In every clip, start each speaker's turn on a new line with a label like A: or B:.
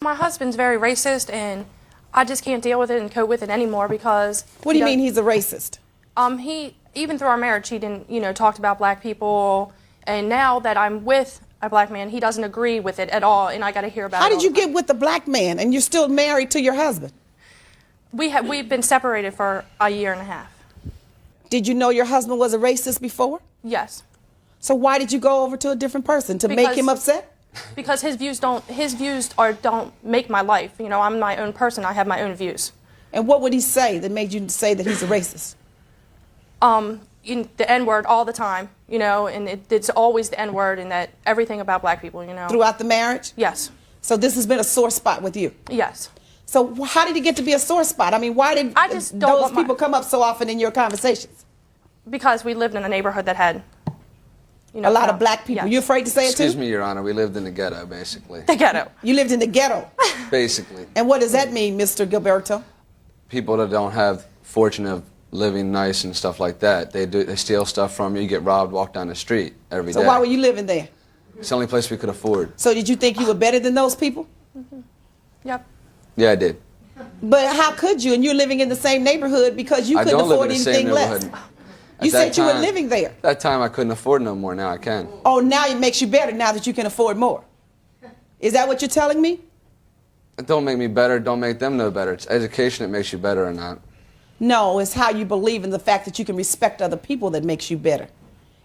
A: My husband's very racist, and I just can't deal with it and cope with it anymore because...
B: What do you mean he's a racist?
A: He, even through our marriage, he didn't, talked about black people, and now that I'm with a black man, he doesn't agree with it at all, and I got to hear about it.
B: How did you get with the black man, and you're still married to your husband?
A: We've been separated for a year and a half.
B: Did you know your husband was a racist before?
A: Yes.
B: So why did you go over to a different person, to make him upset?
A: Because his views don't make my life. I'm my own person. I have my own views.
B: And what would he say that made you say that he's a racist?
A: The N-word all the time, and it's always the N-word, and that everything about black people,
B: Throughout the marriage?
A: Yes.
B: So this has been a sore spot with you?
A: Yes.
B: So how did it get to be a sore spot? I mean, why did those people come up so often in your conversations?
A: Because we lived in a neighborhood that had,
B: a lot of black people.
A: Yes.
B: You afraid to say it too?
C: Excuse me, Your Honor. We lived in the ghetto, basically.
A: The ghetto.
B: You lived in the ghetto?
C: Basically.
B: And what does that mean, Mr. Gilberto?
C: People that don't have fortune of living nice and stuff like that, they steal stuff from you, get robbed, walk down the street every day.
B: So why were you living there?
C: It's the only place we could afford.
B: So did you think you were better than those people?
A: Mm-hmm. Yep.
C: Yeah, I did.
B: But how could you? And you're living in the same neighborhood because you couldn't afford anything less. You said you were living there.
C: At that time, I couldn't afford no more. Now I can.
B: Oh, now it makes you better now that you can afford more. Is that what you're telling me?
C: It don't make me better. Don't make them no better. It's education that makes you better or not.
B: No, it's how you believe in the fact that you can respect other people that makes you better.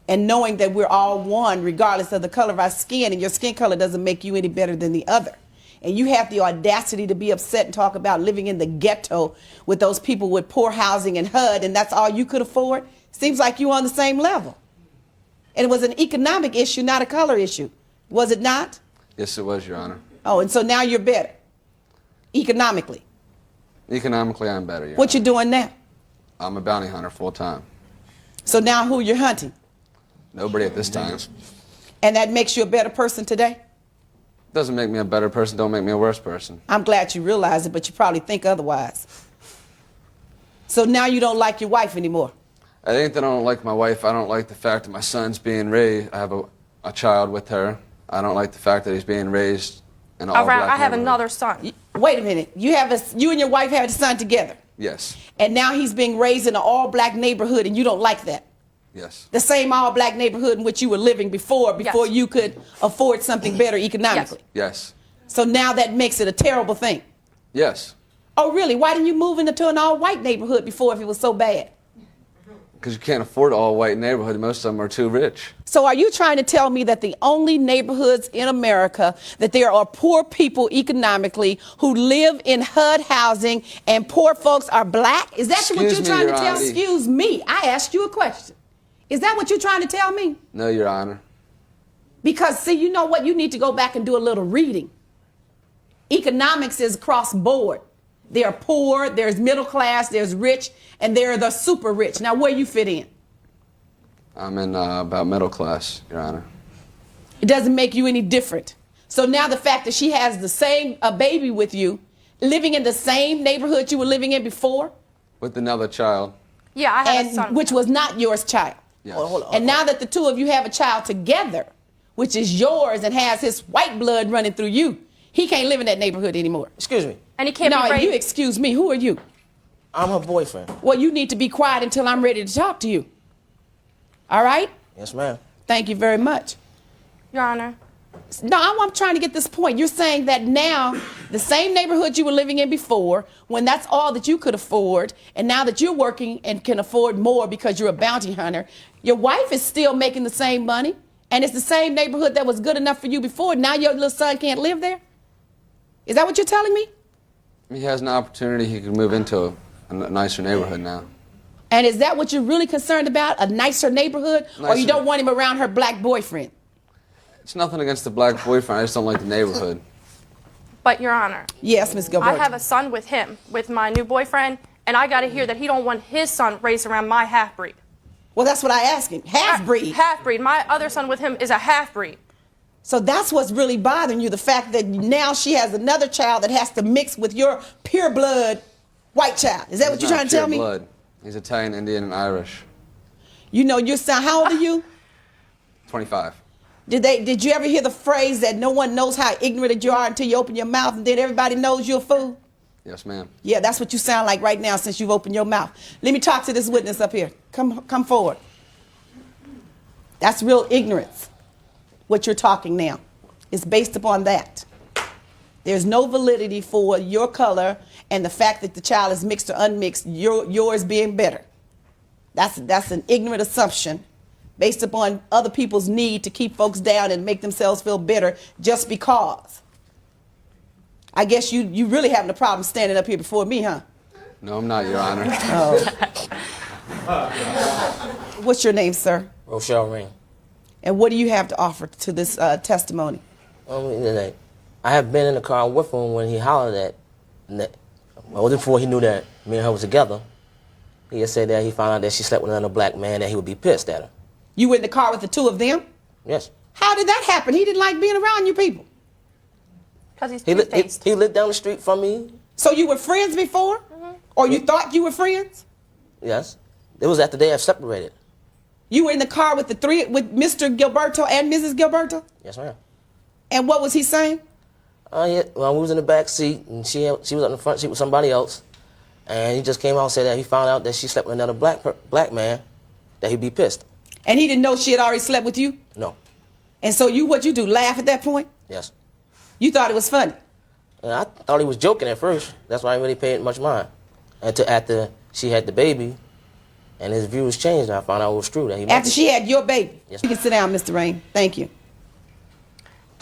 B: And knowing that we're all one regardless of the color of our skin, and your skin color doesn't make you any better than the other. And you have the audacity to be upset and talk about living in the ghetto with those people with poor housing and HUD, and that's all you could afford? Seems like you're on the same level. And it was an economic issue, not a color issue. Was it not?
C: Yes, it was, Your Honor.
B: Oh, and so now you're better, economically.
C: Economically, I'm better, Your
B: What you
C: Honor.
B: doing now?
C: I'm a bounty hunter full time.
B: So now who you're hunting?
C: Nobody at this time.
B: And that makes you a better person today?
C: Doesn't make me a better person, don't make me a worse person.
B: I'm glad you realize it, but you probably think otherwise. So now you don't like your wife anymore?
C: I think that I don't like my wife. I don't like the fact that my son's being raised. I have a child with her. I don't like the fact that he's being raised in all black
A: I have
C: neighborhood.
A: another son.
B: Wait a minute. You and your wife had a son together?
C: Yes.
B: And now he's being raised in an all-black neighborhood, and you don't like that?
C: Yes.
B: The same all-black neighborhood in which you were living before
A: Yes.
B: you could afford something better economically?
C: Yes.
B: So now that makes it a terrible thing?
C: Yes.
B: Oh, really? Why didn't you move into an all-white neighborhood before if it was so bad?
C: Because you can't afford an all-white neighborhood. Most of them are too rich.
B: So are you trying to tell me that the only neighborhoods in America that there are poor people economically who live in HUD housing and poor folks are black? Is that what you're trying to tell me? Excuse me. I asked you a question. Is that what you're trying to tell me?
C: No, Your Honor.
B: Because, see, you know what? You need to go back and do a little reading. Economics is cross-board. There are poor, there's middle class, there's rich, and there are the super rich. Now, where you fit in?
C: I'm in about middle class, Your Honor.
B: It doesn't make you any different. So now the fact that she has the same baby with you, living in the same neighborhood you were living in before?
C: With another child.
A: Yeah, I have a son.
B: Which was not yours child.
C: Yes.
B: And now that the two of you have a child together, which is yours and has his white blood running through you, he can't live in that neighborhood anymore.
D: Excuse me.
A: And he can't be raised.
B: You excuse me. Who are you?
D: I'm her boyfriend.
B: Well, you need to be quiet until I'm ready to talk to you. All right?
D: Yes, ma'am.
B: Thank you very much.
A: Your Honor.
B: No, I'm trying to get this point. You're saying that now the same neighborhood you were living in before, when that's all that you could afford, and now that you're working and can afford more because you're a bounty hunter, your wife is still making the same money, and it's the same neighborhood that was good enough for you before. Now your little son can't live there? Is that what you're telling me?
C: He has an opportunity. He could move into a nicer neighborhood now.
B: And is that what you're really concerned about, a nicer neighborhood, or you don't want him around her black boyfriend?
C: It's nothing against the black boyfriend. I just don't like the neighborhood.
A: But, Your Honor.
B: Yes, Ms. Gilbert.
A: I have a son with him, with my new boyfriend, and I got to hear that he don't want his son raised around my half-breed.
B: Well, that's what I asked him. Half-breed?
A: Half-breed. My other son with him is a half-breed.
B: So that's what's really bothering you, the fact that now she has another child that has to mix with your pure blood white child. Is that what you're trying to tell me?
C: Blood. He's Italian, Indian, and Irish.
B: You know, your son, how old are you?
C: 25.
B: Did you ever hear the phrase that no one knows how ignorant you are until you open your mouth, and then everybody knows you're a fool?
C: Yes, ma'am.
B: Yeah, that's what you sound like right now since you've opened your mouth. Let me talk to this witness up here. Come forward. That's real ignorance, what you're talking now. It's based upon that. There's no validity for your color and the fact that the child is mixed or unmixed, yours being better. That's an ignorant assumption based upon other people's need to keep folks down and make themselves feel better just because. I guess you really having a problem standing up here before me, huh?
C: No, I'm not, Your Honor.
B: What's your name, sir?
D: Rochelle Ring.
B: And what do you have to offer to this testimony?
D: I have been in the car with him when he hollered at, well, before he knew that me and her was together. He had said that he found out that she slept with another black man, that he would be pissed at her.
B: You were in the car with the two of them?
D: Yes.
B: How did that happen? He didn't like being around you people.
A: Because he's
D: He
A: two-faced.
D: lived down the street from me.
B: So you were friends before? Or you thought you were friends?
D: Yes. It was after they had separated.
B: You were in the car with with Mr. Gilberto and Mrs. Gilberto?
D: Yes, ma'am.
B: And what was he saying?
D: Yeah, well, we was in the back seat, and she was in the front seat with somebody else. And he just came out and said that he found out that she slept with another black man, that he'd be pissed.
B: And he didn't know she had already slept with you?
D: No.
B: And so what'd you do, laugh at that point?
D: Yes.
B: You thought it was funny?
D: And I thought he was joking at first. That's why I didn't really paid much mind. Until after she had the baby, and his views changed, and I found out it was true that he.
B: After she had your baby?
D: Yes,
B: You can sit down, Mr. Rain. Thank you.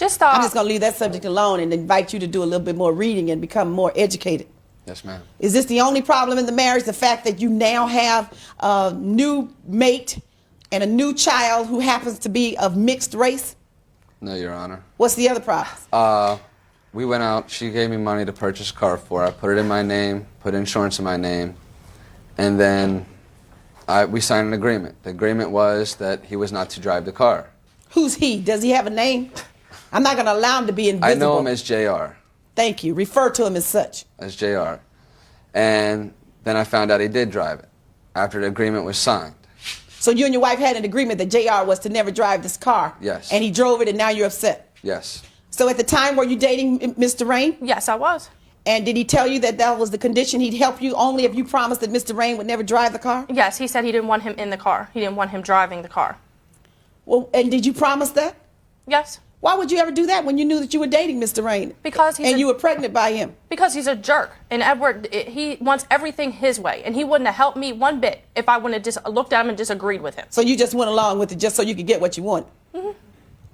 B: I'm just going to leave that subject alone and invite you to do a little bit more reading and become more educated.
C: Yes, ma'am.
B: Is this the only problem in the marriage, the fact that you now have a new mate and a new child who happens to be of mixed race?
C: No, Your Honor.
B: What's the other problem?
C: We went out. She gave me money to purchase a car for her. I put it in my name, put insurance in my name, and then we signed an agreement. The agreement was that he was not to drive the car.
B: Who's he? Does he have a name? I'm not going to allow him to be invisible.
C: I know him as JR.
B: Thank you. Refer to him as such.
C: As JR. And then I found out he did drive it after the agreement was signed.
B: So you and your wife had an agreement that JR was to never drive this car?
C: Yes.
B: And he drove it and now you're upset?
C: Yes.
B: So at the time, were you dating Mr. Rain?
A: Yes, I was.
B: And did he tell you that that was the condition? He'd help you only if you promised that Mr. Rain would never drive the car?
A: Yes, he said he didn't want him in the car. He didn't want him driving the car.
B: Well, and did you promise that?
A: Yes.
B: Why would you ever do that when you knew that you were dating Mr. Rain?
A: Because he's
B: and you were pregnant by him?
A: Because he's a jerk. And Edward, he wants everything his way. And he wouldn't have helped me one bit if I wouldn't have just looked at him and disagreed with him.
B: So you just went along with it just so you could get what you wanted? Mm-hmm.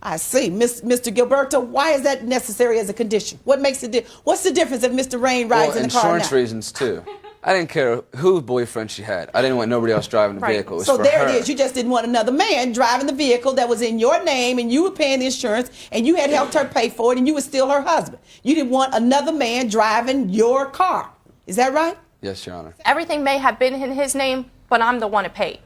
B: I see. Mr. Gilberto, why is that necessary as a condition? What makes it what's the difference if Mr. Rain rides in the car now?
C: Insurance reasons, too. I didn't care whose boyfriend she had. I didn't want nobody else driving the vehicle. It was
B: so
C: for
B: there
C: her.
B: it is. You just didn't want another man driving the vehicle that was in your name and you were paying the insurance and you had helped her pay for it and you were still her husband. You didn't want another man driving your car. Is that right?
C: Yes, Your Honor.
A: Everything may have been in his name, but I'm the one that paid.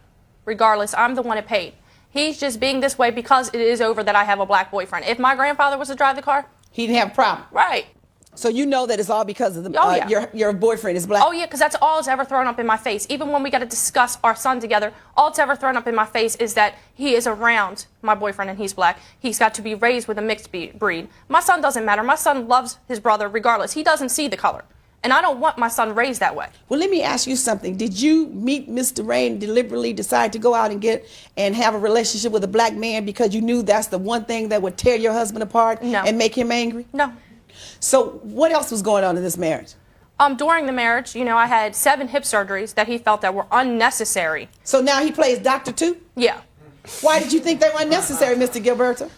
A: Regardless, I'm the one that paid. He's just being this way because it is over that I have a black boyfriend. If my grandfather was to drive the car,
B: he didn't have a problem.
A: Right.
B: So you know that it's all because of the
A: Yeah.
B: your boyfriend is black.
A: Oh, yeah, because that's all it's ever thrown up in my face. Even when we got to discuss our son together, all it's ever thrown up in my face is that he is around my boyfriend and he's black. He's got to be raised with a mixed breed. My son doesn't matter. My son loves his brother regardless. He doesn't see the color. And I don't want my son raised that way.
B: Well, let me ask you something. Did you meet Mr. Rain, deliberately decide to go out and have a relationship with a black man because you knew that's the one thing that would tear your husband apart and make him angry?
A: No.
B: So what else was going on in this marriage?
A: During the marriage, I had 7 hip surgeries that he felt that were unnecessary.
B: So now he plays doctor too?
A: Yeah.
B: Why did you think they were unnecessary, Mr. Gilberto?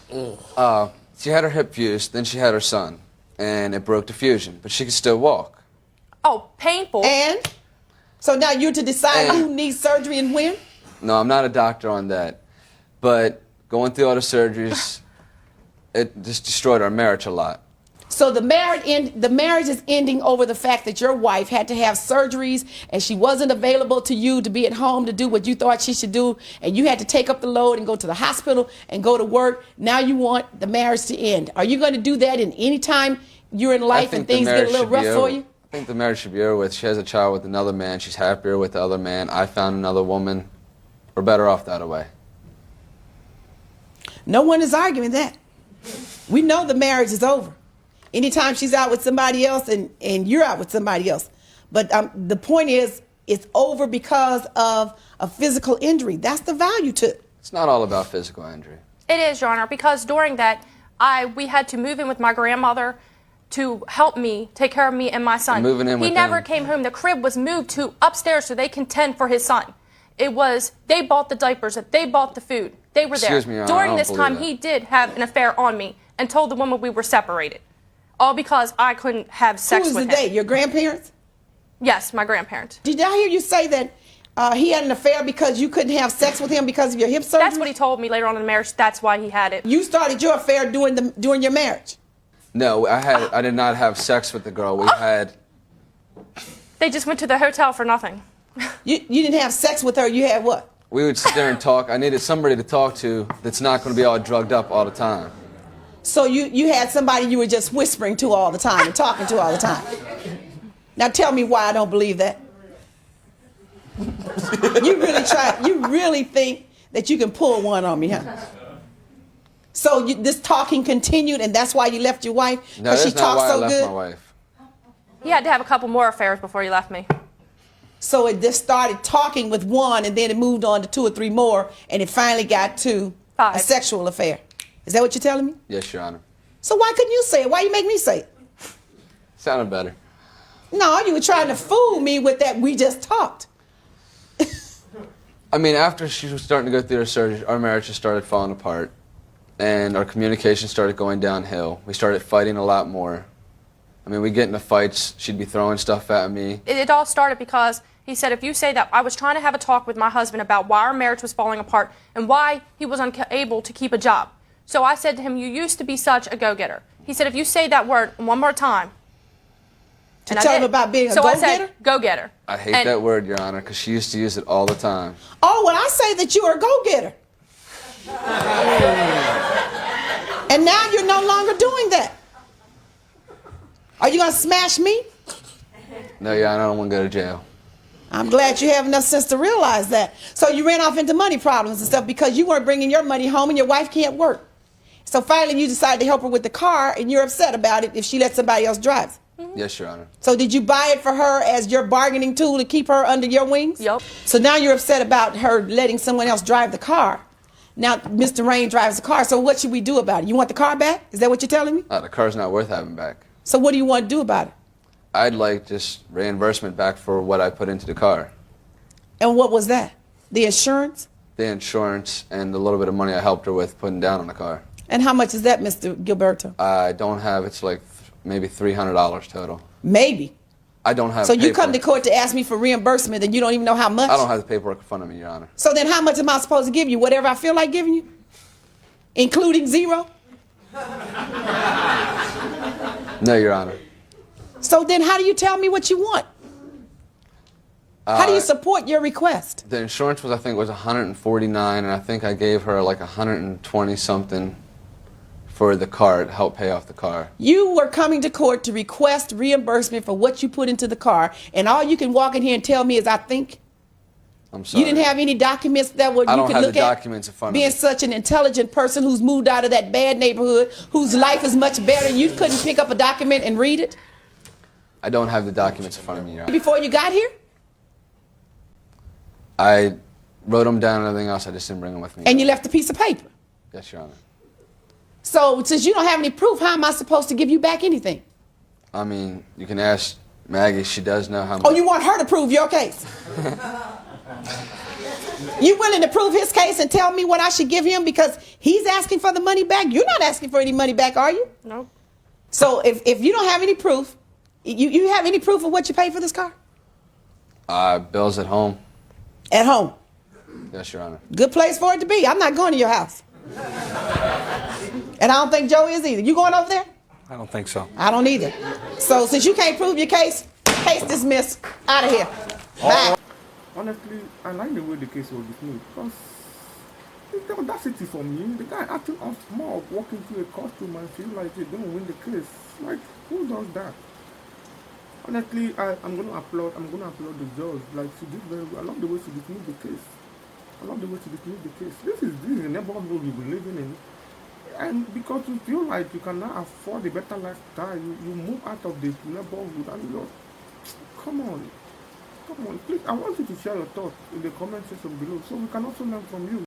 C: She had her hip fused, then she had her son, and it broke the fusion, but she could still walk.
A: Oh, painful.
B: And? So now you're to decide who needs surgery and when?
C: No, I'm not a doctor on that, but going through all the surgeries, it just destroyed our marriage a lot.
B: So the marriage is ending over the fact that your wife had to have surgeries and she wasn't available to you to be at home to do what you thought she should do, and you had to take up the load and go to the hospital and go to work. Now you want the marriage to end. Are you going to do that in any time you're in life and things get a little rough for you?
C: I think the marriage should be over with. She has a child with another man. She's happier with the other man. I found another woman. We're better off that way.
B: No one is arguing that. We know the marriage is over. Anytime she's out with somebody else and you're out with somebody else. But the point is, it's over because of a physical injury. That's the value to it.
C: It's not all about physical injury.
A: It is, Your Honor, because during that, we had to move in with my grandmother to help me take care of me and my son.
C: Moving in
A: he
C: with
A: never
C: them.
A: came home. The crib was moved to upstairs so they can tend for his son. It was, they bought the diapers, they bought the food. They were there.
C: Excuse me, Your Honor, I
A: During
C: don't
A: this
C: believe
A: time,
C: that.
A: he did have an affair on me and told the woman we were separated. All because I couldn't have
B: Who
A: sex
B: was
A: with
B: the
A: him.
B: date? Your grandparents?
A: Yes, my grandparent.
B: Did I hear you say that he had an affair because you couldn't have sex with him because of your hip surgery?
A: That's what he told me later on in the marriage. That's why he had it.
B: You started your affair during your marriage.
C: No, I did not have sex with the girl. We had.
A: They just went to the hotel for nothing.
B: You didn't have sex with her. You had what?
C: We would sit there and talk. I needed somebody to talk to that's not going to be all drugged up all the time.
B: So you had somebody you were just whispering to all the time and talking to all the time. Now tell me why I don't believe that. You really think that you can pull one on me, huh? So this talking continued, and that's why you left your wife?
C: No,
B: Because
C: that's
B: she
C: not
B: talks
C: why I
B: so
C: left
B: good?
C: my wife.
A: He had to have a couple more affairs before he left me.
B: So it just started talking with one, and then it moved on to 2 or 3 more, and it finally got to
A: 5.
B: a sexual affair. Is that what you're telling me?
C: Yes, Your Honor.
B: So why couldn't you say it? Why you make me say it?
C: Sounded better.
B: No, you were trying to fool me with that we just talked.
C: I mean, after she was starting to go through her surgery, our marriage just started falling apart, and our communication started going downhill. We started fighting a lot more. I mean, we get into fights. She'd be throwing stuff at me.
A: It all started because he said, if you say that, I was trying to have a talk with my husband about why our marriage was falling apart and why he was unable to keep a job. So I said to him, you used to be such a go-getter. He said, if you say that word one more time.
B: To tell him about being a
A: so
B: go-getter?
A: I said, go-getter.
C: I hate that word, Your Honor, because she used to use it all the time.
B: Oh, well, I say that you're a go-getter. And now you're no longer doing that. Are you going to smash me?
C: No, Your Honor, I don't want to go to jail.
B: I'm glad you have enough sense to realize that. So you ran off into money problems and stuff because you weren't bringing your money home and your wife can't work. So finally you decided to help her with the car, and you're upset about it if she lets somebody else drive.
C: Yes, Your Honor.
B: So did you buy it for her as your bargaining tool to keep her under your wings?
A: Yep.
B: So now you're upset about her letting someone else drive the car. Now Mr. Rain drives the car, so what should we do about it? You want the car back? Is that what you're telling me?
C: The car's not worth having back.
B: So what do you want to do about it?
C: I'd like just reimbursement back for what I put into the car.
B: And what was that? The insurance?
C: The insurance and the little bit of money I helped her with putting down on the car.
B: And how much is that, Mr. Gilberto?
C: I don't have, it's like maybe $300 total.
B: Maybe.
C: I don't have
B: So you come to
C: paperwork.
B: court to ask me for reimbursement and you don't even know how much?
C: I don't have the paperwork in front of me, Your Honor.
B: So then how much am I supposed to give you? Whatever I feel like giving you? Including zero?
C: No, Your Honor.
B: So then how do you tell me what you want? How do you support your request?
C: The insurance was, I think, was $149, and I think I gave her like $120 something for the car to help pay off the car.
B: You were coming to court to request reimbursement for what you put into the car, and all you can walk in here and tell me is I think?
C: I'm sorry.
B: You didn't have any documents that would
C: I
B: you
C: don't
B: could
C: have
B: look
C: the
B: at?
C: documents in front of
B: Being
C: me.
B: such an intelligent person who's moved out of that bad neighborhood, whose life is much better, you couldn't pick up a document and read it
C: I don't have the documents in front of me, Your Honor.
B: before you got here?
C: I wrote them down and everything else. I just didn't bring them with me.
B: And you left a piece of paper.
C: Yes, Your Honor.
B: So since you don't have any proof, how am I supposed to give you back anything?
C: I mean, you can ask Maggie. She does know how much.
B: Oh, you want her to prove your case? You willing to prove his case and tell me what I should give him because he's asking for the money back? You're not asking for any money back, are you?
A: Nope.
B: So if you don't have any proof, you have any proof of what you paid for this car?
C: Bill's at home.
B: At home.
C: Yes, Your Honor.
B: Good place for it to be. I'm not going to your house. And I don't think Joe is either. You going over there?
E: I don't think so.
B: I don't either. So since you can't prove your case dismissed. Out of here. Bye.
F: Honestly, I like the way the case was dismissed because it's the audacity for me. The guy acting off more of walking through a costume and feel like he's going to win the case. Like, who does that? Honestly, I'm going to applaud the judge. Like, she did very well. I love the way she dismissed the case. I love the way she dismissed the case. This is the neighborhood we've been living in. And because you feel like you cannot afford a better lifestyle, you move out of the neighborhood and you come on. Come on, please, I want you to share your thoughts in the comment section below so we can also learn from you.